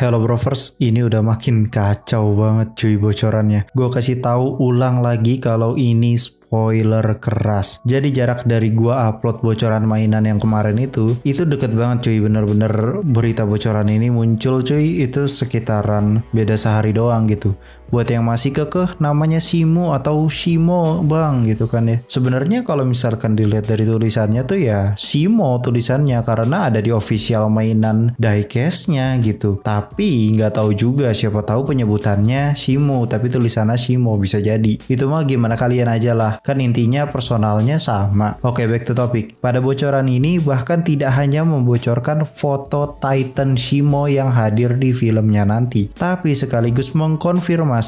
Hello Brovers, ini udah makin kacau banget cuy bocorannya. Gue kasih tahu ulang lagi kalau ini spoiler keras. Jadi jarak dari gua upload bocoran mainan yang kemarin itu deket banget cuy. Bener-bener berita bocoran ini muncul cuy itu sekitaran beda sehari doang gitu. Buat yang masih kekeh namanya Shimo atau Shimo bang gitu kan ya. Sebenarnya kalau misalkan dilihat dari tulisannya tuh ya Shimo tulisannya karena ada di official mainan diecast-nya gitu. Tapi nggak tahu juga, siapa tahu penyebutannya Shimo tapi tulisannya Shimo, bisa jadi. Itu mah gimana kalian aja lah. Kan intinya personalnya sama. Oke, back to topic. Pada bocoran ini bahkan tidak hanya membocorkan foto Titan Shimo yang hadir di filmnya nanti, tapi sekaligus mengkonfirmasi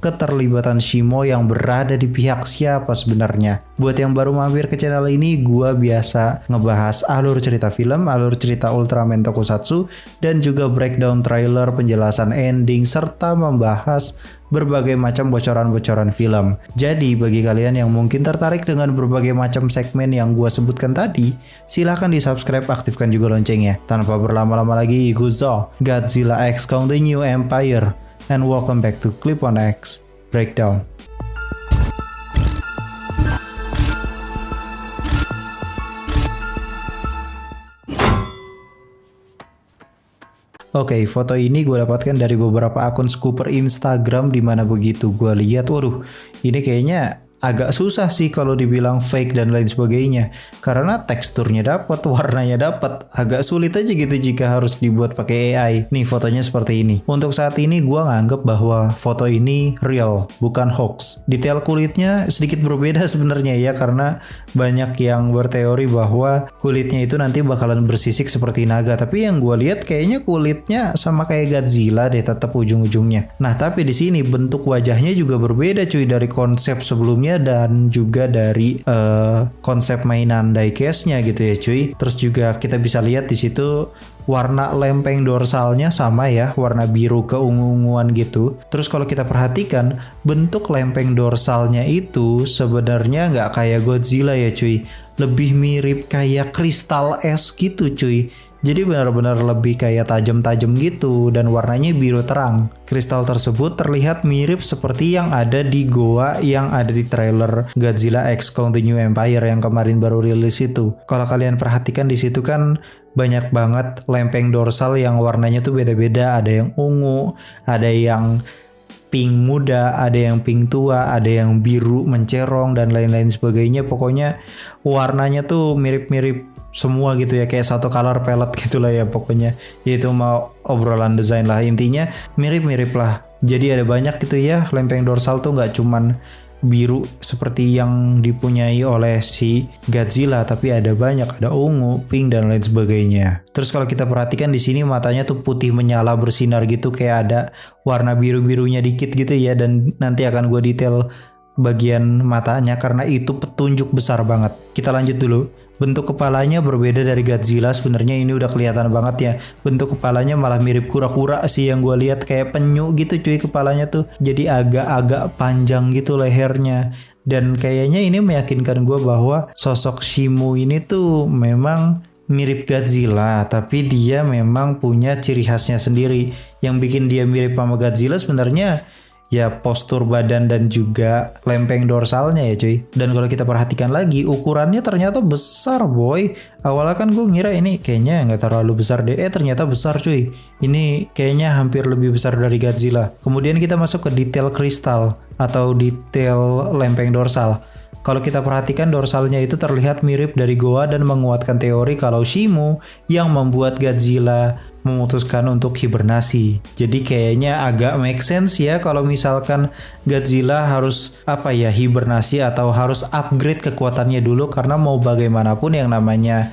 keterlibatan Shimo yang berada di pihak siapa sebenarnya. Buat yang baru mampir ke channel ini, gua biasa ngebahas alur cerita film, alur cerita Ultraman Tokusatsu, dan juga breakdown trailer, penjelasan ending, serta membahas berbagai macam bocoran-bocoran film. Jadi bagi kalian yang mungkin tertarik dengan berbagai macam segmen yang gua sebutkan tadi, silahkan di subscribe, aktifkan juga loncengnya. Tanpa berlama-lama lagi, Guzo, Godzilla X Kong the New Empire, and welcome back to Clip on X Breakdown. Oke, foto ini gue dapatkan dari beberapa akun scooper Instagram, dimana begitu gue lihat, waduh, ini kayaknya agak susah sih kalau dibilang fake dan lain sebagainya, karena teksturnya dapat, warnanya dapat, agak sulit aja gitu jika harus dibuat pakai AI. Nih fotonya seperti ini. Untuk saat ini gue nganggep bahwa foto ini real, bukan hoax. Detail kulitnya sedikit berbeda sebenarnya ya, karena banyak yang berteori bahwa kulitnya itu nanti bakalan bersisik seperti naga, tapi yang gue lihat kayaknya kulitnya sama kayak Godzilla deh tetap ujung-ujungnya. Nah tapi di sini bentuk wajahnya juga berbeda cuy dari konsep sebelumnya dan juga dari konsep mainan diecast-nya gitu ya cuy. Terus juga kita bisa lihat di situ warna lempeng dorsalnya sama ya, warna biru keungu-unguan gitu. Terus kalau kita perhatikan bentuk lempeng dorsalnya itu sebenarnya nggak kayak Godzilla ya cuy, lebih mirip kayak kristal es gitu cuy. Jadi benar-benar lebih kayak tajam-tajam gitu dan warnanya biru terang. Kristal tersebut terlihat mirip seperti yang ada di goa yang ada di trailer Godzilla X Kong the New Empire yang kemarin baru rilis itu. Kalau kalian perhatikan di situ kan banyak banget lempeng dorsal yang warnanya tuh beda-beda, ada yang ungu, ada yang pink muda, ada yang pink tua, ada yang biru mencerong dan lain-lain sebagainya. Pokoknya warnanya tuh mirip-mirip semua gitu ya, kayak satu color palette gitulah ya pokoknya. Itu mau obrolan desain lah, intinya mirip-mirip lah. Jadi ada banyak gitu ya lempeng dorsal tuh, nggak cuman biru seperti yang dipunyai oleh si Godzilla, tapi ada banyak, ada ungu, pink dan lain sebagainya. Terus kalau kita perhatikan di sini matanya tuh putih menyala bersinar gitu, kayak ada warna biru-birunya dikit gitu ya, dan nanti akan gue detail bagian matanya karena itu petunjuk besar banget. Kita lanjut dulu. Bentuk kepalanya berbeda dari Godzilla, sebenarnya ini udah kelihatan banget ya. Bentuk kepalanya malah mirip kura-kura sih yang gue lihat, kayak penyu gitu cuy kepalanya tuh. Jadi agak-agak panjang gitu lehernya. Dan kayaknya ini meyakinkan gue bahwa sosok Shimo ini tuh memang mirip Godzilla, tapi dia memang punya ciri khasnya sendiri. Yang bikin dia mirip sama Godzilla sebenarnya ya postur badan dan juga lempeng dorsalnya ya cuy. Dan kalau kita perhatikan lagi ukurannya ternyata besar boy. Awalnya kan gue ngira ini kayaknya nggak terlalu besar deh, ternyata besar cuy. Ini kayaknya hampir lebih besar dari Godzilla. Kemudian kita masuk ke detail kristal atau detail lempeng dorsal. Kalau kita perhatikan dorsalnya itu terlihat mirip dari goa dan menguatkan teori kalau Shimo yang membuat Godzilla memutuskan untuk hibernasi. Jadi kayaknya agak make sense ya kalau misalkan Godzilla harus hibernasi atau harus upgrade kekuatannya dulu, karena mau bagaimanapun yang namanya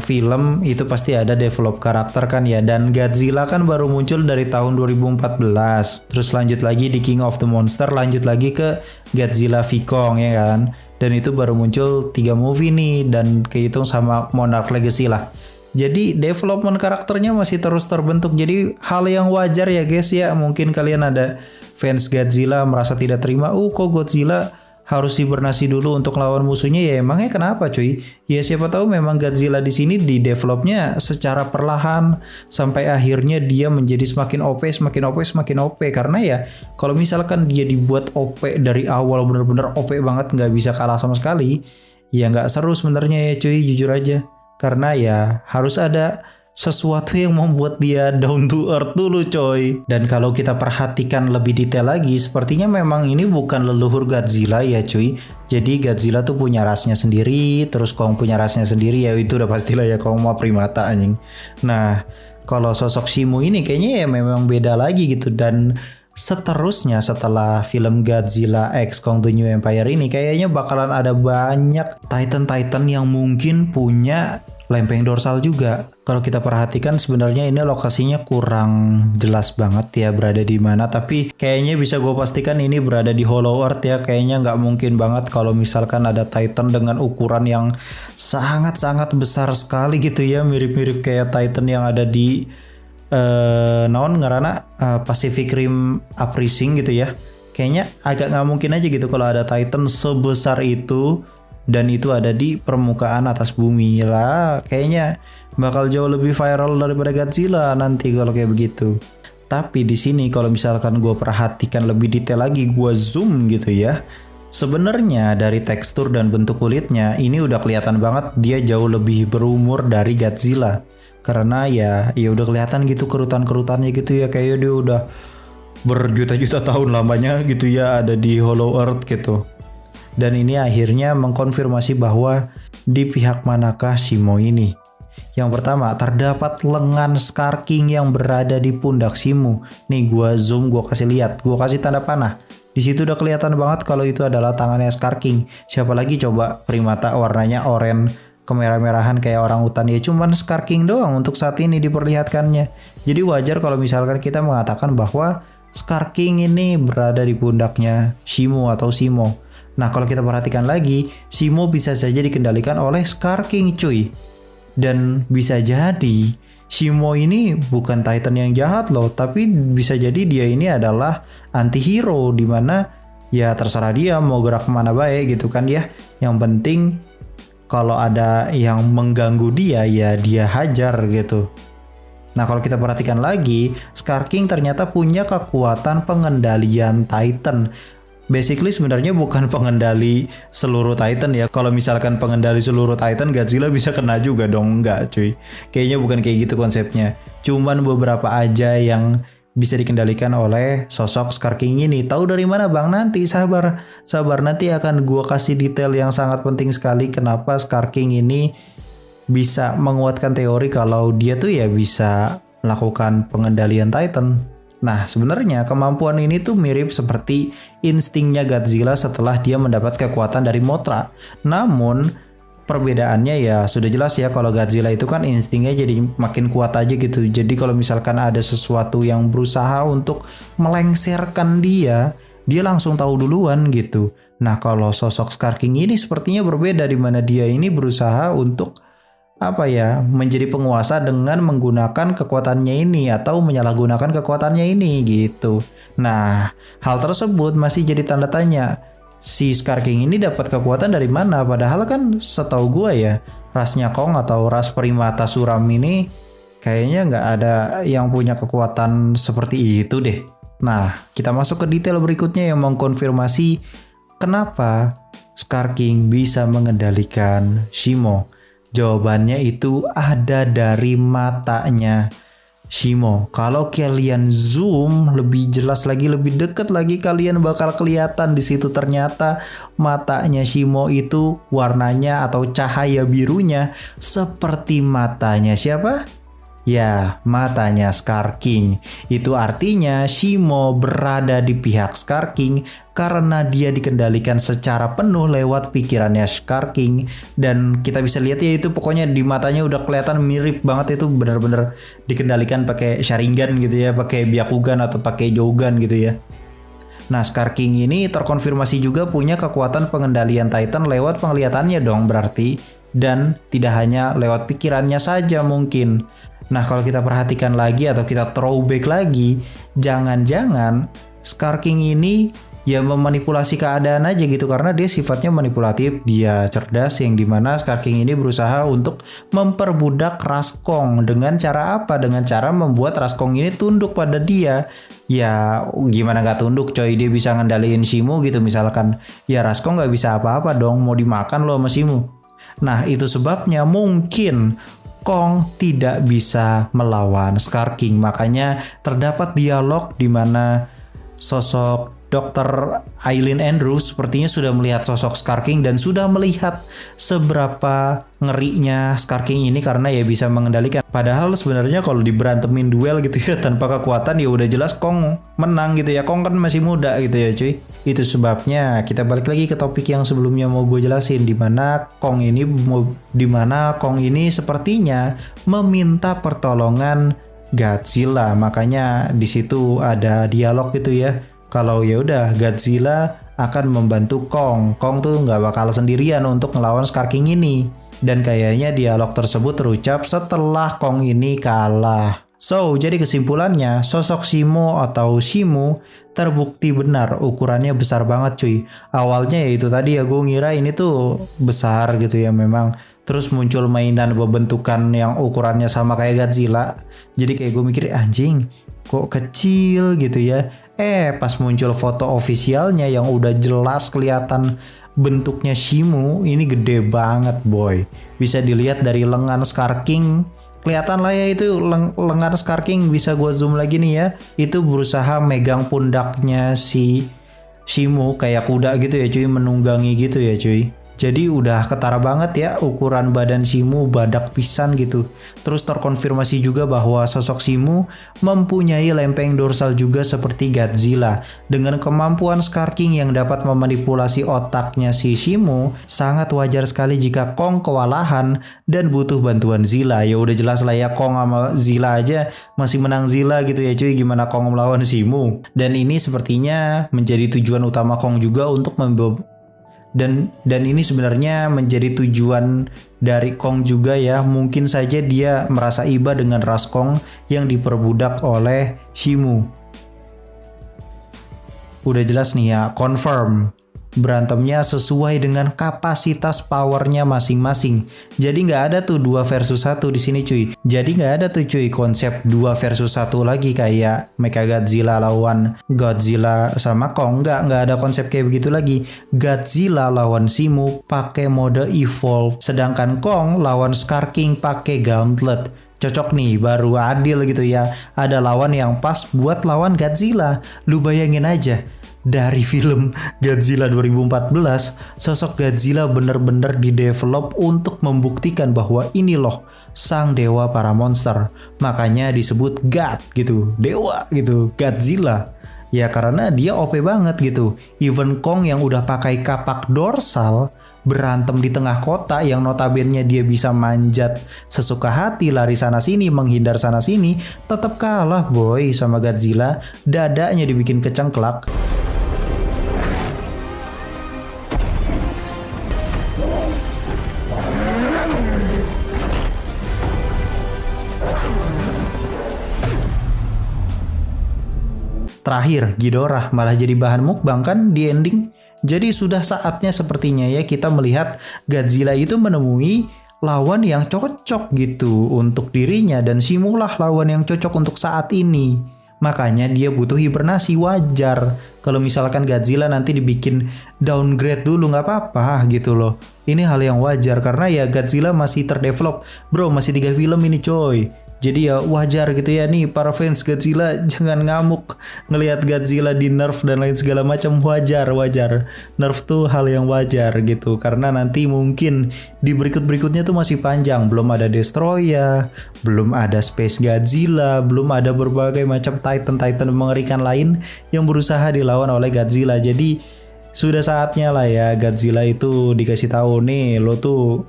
film itu pasti ada develop karakter kan ya, dan Godzilla kan baru muncul dari tahun 2014. Terus lanjut lagi di King of the Monster, lanjut lagi ke Godzilla V Kong ya kan. Dan itu baru muncul 3 movie nih, dan kehitung sama Monarch Legacy lah. Jadi development karakternya masih terus terbentuk. Jadi hal yang wajar ya guys ya. Mungkin kalian ada fans Godzilla merasa tidak terima, kok Godzilla harus hibernasi dulu untuk lawan musuhnya, ya emangnya kenapa cuy? Ya siapa tahu memang Godzilla di sini di developnya secara perlahan sampai akhirnya dia menjadi semakin OP, semakin OP, semakin OP. Karena ya kalau misalkan dia dibuat OP dari awal bener-bener OP banget, nggak bisa kalah sama sekali, ya nggak seru sebenarnya ya cuy, jujur aja. Karena ya harus ada sesuatu yang membuat dia down to earth dulu coy. Dan kalau kita perhatikan lebih detail lagi, sepertinya memang ini bukan leluhur Godzilla ya cuy. Jadi Godzilla tuh punya rasnya sendiri, terus Kong punya rasnya sendiri, ya itu udah pastilah ya, Kong mah primata anjing. Nah kalau sosok Shimo ini kayaknya ya memang beda lagi gitu. Dan seterusnya setelah film Godzilla X Kong The New Empire ini kayaknya bakalan ada banyak Titan-Titan yang mungkin punya lempeng dorsal juga. Kalau kita perhatikan sebenarnya ini lokasinya kurang jelas banget ya berada di mana, tapi kayaknya bisa gue pastikan ini berada di Hollow Earth ya. Kayaknya nggak mungkin banget kalau misalkan ada Titan dengan ukuran yang sangat-sangat besar sekali gitu ya, mirip-mirip kayak Titan yang ada di Pacific Rim Uprising gitu ya. Kayaknya agak nggak mungkin aja gitu kalau ada Titan sebesar itu dan itu ada di permukaan atas bumi lah. Kayaknya bakal jauh lebih viral daripada Godzilla nanti kalau kayak begitu. Tapi di sini kalau misalkan gue perhatikan lebih detail lagi, gue zoom gitu ya, sebenarnya dari tekstur dan bentuk kulitnya ini udah kelihatan banget dia jauh lebih berumur dari Godzilla. Karena ya udah kelihatan gitu kerutan-kerutannya gitu ya, kayak dia udah berjuta-juta tahun lamanya gitu ya ada di Hollow Earth gitu. Dan ini akhirnya mengkonfirmasi bahwa di pihak manakah Shimo ini. Yang pertama, terdapat lengan Scar King yang berada di pundak Shimo. Nih gua zoom, gua kasih lihat, gua kasih tanda panah. Di situ udah kelihatan banget kalau itu adalah tangannya Scar King. Siapa lagi coba primata warnanya oranye kemerah-merahan kayak orang hutan, ya cuman Scar King doang untuk saat ini diperlihatkannya. Jadi wajar kalau misalkan kita mengatakan bahwa Scar King ini berada di pundaknya Shimo atau Shimo. Nah kalau kita perhatikan lagi, Shimo bisa saja dikendalikan oleh Scar King cuy. Dan bisa jadi Shimo ini bukan Titan yang jahat loh, tapi bisa jadi dia ini adalah anti-hero, dimana ya terserah dia mau gerak kemana baik gitu kan ya. Yang penting kalau ada yang mengganggu dia ya dia hajar gitu. Nah kalau kita perhatikan lagi, Scar King ternyata punya kekuatan pengendalian Titan. Basically sebenarnya bukan pengendali seluruh Titan ya. Kalau misalkan pengendali seluruh Titan, Godzilla bisa kena juga dong. Enggak cuy, kayaknya bukan kayak gitu konsepnya. Cuman beberapa aja yang bisa dikendalikan oleh sosok Scar King ini. Tahu dari mana bang? Nanti sabar nanti akan gua kasih detail yang sangat penting sekali kenapa Scar King ini bisa menguatkan teori kalau dia tuh ya bisa melakukan pengendalian Titan. Nah sebenarnya kemampuan ini tuh mirip seperti instingnya Godzilla setelah dia mendapat kekuatan dari Mothra. Namun perbedaannya ya sudah jelas ya, kalau Godzilla itu kan instingnya jadi makin kuat aja gitu. Jadi kalau misalkan ada sesuatu yang berusaha untuk melengsarkan dia langsung tahu duluan gitu. Nah kalau sosok Scar King ini sepertinya berbeda, di mana dia ini berusaha untuk menjadi penguasa dengan menggunakan kekuatannya ini atau menyalahgunakan kekuatannya ini gitu. Nah hal tersebut masih jadi tanda tanya. Si Scar King ini dapat kekuatan dari mana? Padahal kan setahu gue ya, rasnya Kong atau ras primata suram ini kayaknya nggak ada yang punya kekuatan seperti itu deh. Nah kita masuk ke detail berikutnya yang mengkonfirmasi kenapa Scar King bisa mengendalikan Shimo. Jawabannya itu ada dari matanya Shimo. Kalau kalian zoom lebih jelas lagi, lebih dekat lagi, kalian bakal kelihatan di situ ternyata matanya Shimo itu warnanya atau cahaya birunya seperti matanya siapa? Ya, matanya Scar King. Itu artinya Shimo berada di pihak Scar King karena dia dikendalikan secara penuh lewat pikirannya Scar King. Dan kita bisa lihat ya itu pokoknya di matanya udah kelihatan mirip banget, itu benar-benar dikendalikan pakai Sharingan gitu ya, pakai Byakugan atau pakai Jogan gitu ya. Nah, Scar King ini terkonfirmasi juga punya kekuatan pengendalian Titan lewat penglihatannya dong berarti. Dan tidak hanya lewat pikirannya saja mungkin. Nah, kalau kita perhatikan lagi atau kita throwback lagi, jangan-jangan Scar King ini ya memanipulasi keadaan aja gitu, karena dia sifatnya manipulatif, dia cerdas, yang dimana Scar King ini berusaha untuk memperbudak Raskong. Dengan cara apa? Dengan cara membuat Raskong ini tunduk pada dia. Ya gimana nggak tunduk coy, dia bisa ngendaliin Shimo gitu misalkan. Ya Raskong nggak bisa apa-apa dong, mau dimakan loh sama Shimo. Nah, itu sebabnya mungkin Kong tidak bisa melawan Scar King. Makanya terdapat dialog di mana sosok Dr. Eileen Andrews sepertinya sudah melihat sosok Scar King dan sudah melihat seberapa ngerinya Scar King ini karena ya bisa mengendalikan. Padahal sebenarnya kalau diberantemin duel gitu ya tanpa kekuatan ya udah jelas Kong menang gitu ya. Kong kan masih muda gitu ya cuy. Itu sebabnya kita balik lagi ke topik yang sebelumnya mau gue jelasin, di mana Kong ini sepertinya meminta pertolongan Godzilla. Makanya di situ ada dialog gitu ya. Kalau ya udah Godzilla akan membantu Kong. Kong tuh nggak bakal sendirian untuk ngelawan Scar King ini. Dan kayaknya dialog tersebut terucap setelah Kong ini kalah. So, jadi kesimpulannya, sosok Shimo atau Shimu terbukti benar, ukurannya besar banget cuy. Awalnya ya itu tadi ya, gue ngira ini tuh besar gitu ya memang. Terus muncul mainan bentukan yang ukurannya sama kayak Godzilla. Jadi kayak gue mikir anjing kok kecil gitu ya. Pas muncul foto ofisialnya yang udah jelas kelihatan bentuknya Shimu, ini gede banget boy. Bisa dilihat dari lengan Scar King. Kelihatan lah ya itu lengan Scar King, bisa gue zoom lagi nih ya. Itu berusaha megang pundaknya si Shimu kayak kuda gitu ya cuy, menunggangi gitu ya cuy. Jadi udah ketara banget ya ukuran badan Shimu, badak pisan gitu. Terus terkonfirmasi juga bahwa sosok Shimu mempunyai lempeng dorsal juga seperti Godzilla. Dengan kemampuan Scar King yang dapat memanipulasi otaknya si Shimu, sangat wajar sekali jika Kong kewalahan dan butuh bantuan Zilla. Ya udah jelas lah ya, Kong sama Zilla aja masih menang Zilla gitu ya cuy, gimana Kong melawan Shimu. Dan ini sepertinya menjadi tujuan utama Kong juga untuk dan ini sebenarnya menjadi tujuan dari Kong juga ya. Mungkin saja dia merasa iba dengan ras Kong yang diperbudak oleh Shimu. Udah jelas nih ya, confirm berantemnya sesuai dengan kapasitas powernya masing-masing. Jadi nggak ada tuh 2 versus 1 di sini cuy. Jadi nggak ada tuh cuy konsep 2 versus 1 lagi kayak Mechagodzilla lawan Godzilla sama Kong. Nggak ada konsep kayak begitu lagi. Godzilla lawan Shimu pakai mode evolve, sedangkan Kong lawan Scar King pakai gauntlet. Cocok nih, baru adil gitu ya. Ada lawan yang pas buat lawan Godzilla. Lu bayangin aja, dari film Godzilla 2014, sosok Godzilla bener-bener didevelop untuk membuktikan bahwa ini loh sang dewa para monster. Makanya disebut God gitu, dewa gitu, Godzilla. Ya karena dia OP banget gitu. Even Kong yang udah pakai kapak dorsal berantem di tengah kota yang notabene dia bisa manjat sesuka hati, lari sana sini, menghindar sana sini, tetap kalah boy sama Godzilla. Dadanya dibikin kecengklak. Terakhir, Ghidorah malah jadi bahan mukbang kan di ending. Jadi sudah saatnya sepertinya ya kita melihat Godzilla itu menemui lawan yang cocok gitu untuk dirinya, dan Shimulah lawan yang cocok untuk saat ini. Makanya dia butuh hibernasi, wajar. Kalau misalkan Godzilla nanti dibikin downgrade dulu nggak apa-apa gitu loh. Ini hal yang wajar karena ya Godzilla masih terdevelop. Bro, masih 3 film ini coy. Jadi ya wajar gitu ya nih para fans Godzilla, jangan ngamuk ngelihat Godzilla di nerf dan lain segala macam. Wajar. Nerf tuh hal yang wajar gitu, karena nanti mungkin di berikutnya tuh masih panjang, belum ada Destroya, belum ada Space Godzilla, belum ada berbagai macam Titan mengerikan lain yang berusaha dilawan oleh Godzilla. Jadi sudah saatnya lah ya Godzilla itu dikasih tahu nih, lo tuh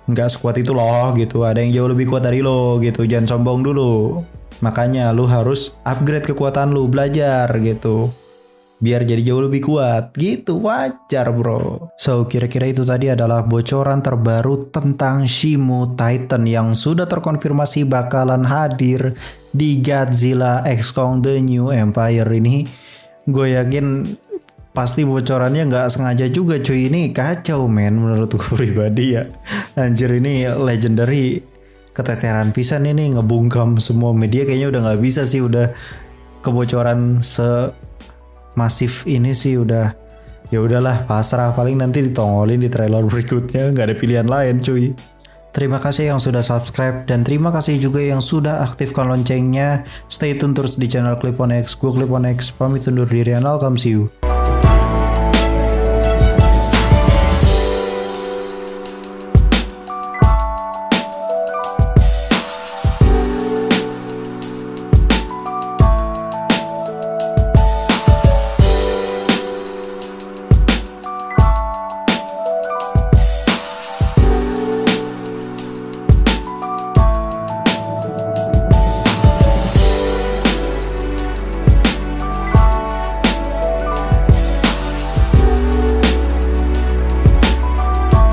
nggak sekuat itu loh gitu, ada yang jauh lebih kuat dari lo gitu, jangan sombong dulu. Makanya lo harus upgrade kekuatan lo, belajar gitu biar jadi jauh lebih kuat gitu, wajar bro. So kira-kira itu tadi adalah bocoran terbaru tentang Shimo Titan yang sudah terkonfirmasi bakalan hadir di Godzilla X Kong The New Empire ini. Gue yakin pasti bocorannya nggak sengaja juga cuy, ini kacau men menurut gue pribadi ya. Anjir, ini legendary keteteran pisan ini, ngebungkam semua media, kayaknya udah nggak bisa sih, udah kebocoran semasif ini sih udah, ya udahlah pasrah, paling nanti ditongolin di trailer berikutnya, nggak ada pilihan lain cuy. Terima kasih yang sudah subscribe dan terima kasih juga yang sudah aktifkan loncengnya. Stay tune terus di channel Clip on X. Gue Clip on X pamit undur diri, and I'll come see you.